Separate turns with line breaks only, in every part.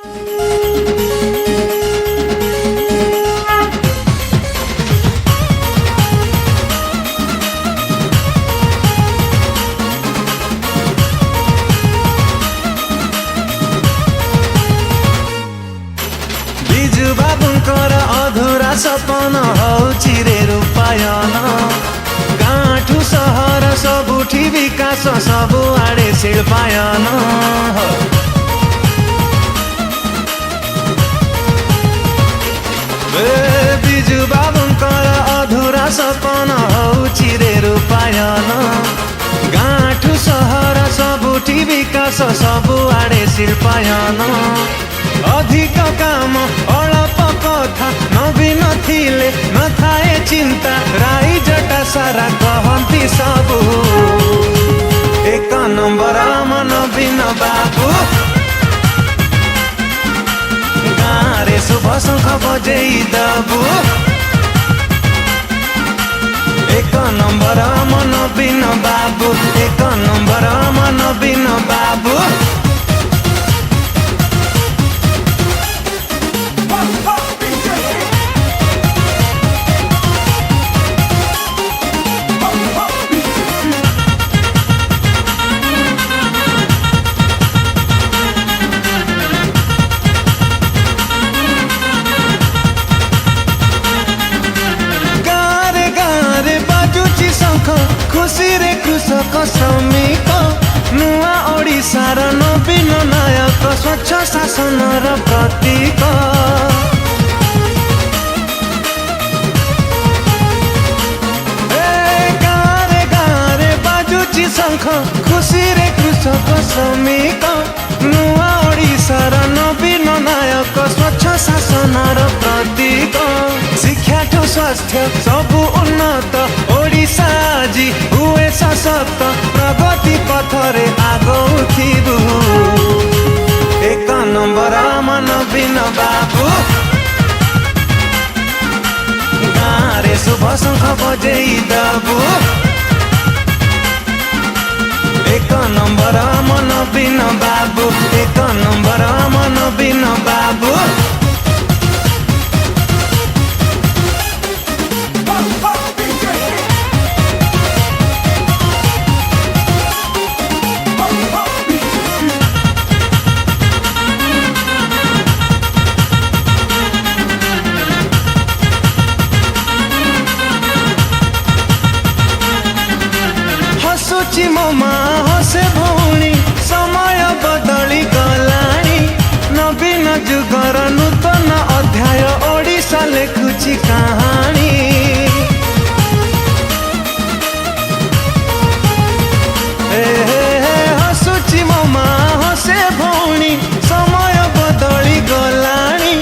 बिजु बाबुंकर अधुरा सपन हौची रे रूपायन गाँठु सहर सबुठी विकास सबु आडे शिल्पायन बिजु बाबुंकर अधुरा सपन हौची रे रूपायन गाँठु सहर सबुठी विकास सबु आडे शिल्पायन अधिक काम अल्प कथा नवीन थिले नथाए चिंता राई जटा सारा कहती सबू एक नंबर मन नवीन बाबू गाँव शुभ शंख बजेई दबू एक नंबर मन नवीन बाबू एक नंबर मन नवीन बाबू खुशी रे कृषक श्रमिक नुआ ओडिशार नवीन नायक स्वच्छ शासनर प्रतीक गाँव बाजुची शंख खुशी रे कृषक श्रमिक नुआ ओडिशार नवीन नायक स्वच्छ शासनर प्रतीक शिक्षा ठू स्वास्थ्य सबु उन्नत ओडिशा जी हुए सशक्त प्रगति पथरे आगो उठिबू एक नंबर मन नवीन बाबू गाँव शुभ शंख बजेई दबू एक नंबर मन नवीन बाबू एक नंबर मन नवीन बाबू हसुची मो माँ हसे भौणी समय बदली गलाणी नवीन जुगर नूतन अध्याय ओडिशा लेखुची कहानी हसुची मो माँ हसे भौणी समय बदली गलाणी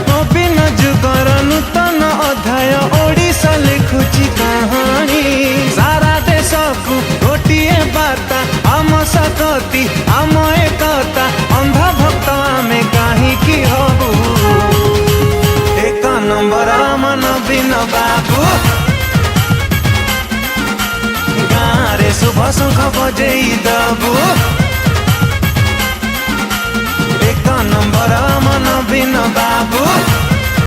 नवीन जुगर नूतन अध्याय ओडिशा लेखुची कहानी सारा देशकू गोटिए बार्ता आम सकती आम एकता अंधा भक्त आमे काहींकी हबू एक नंबर मन नवीन बाबू गाँव शुभ शंख बजेई दबू एक नंबर मन नवीन बाबू।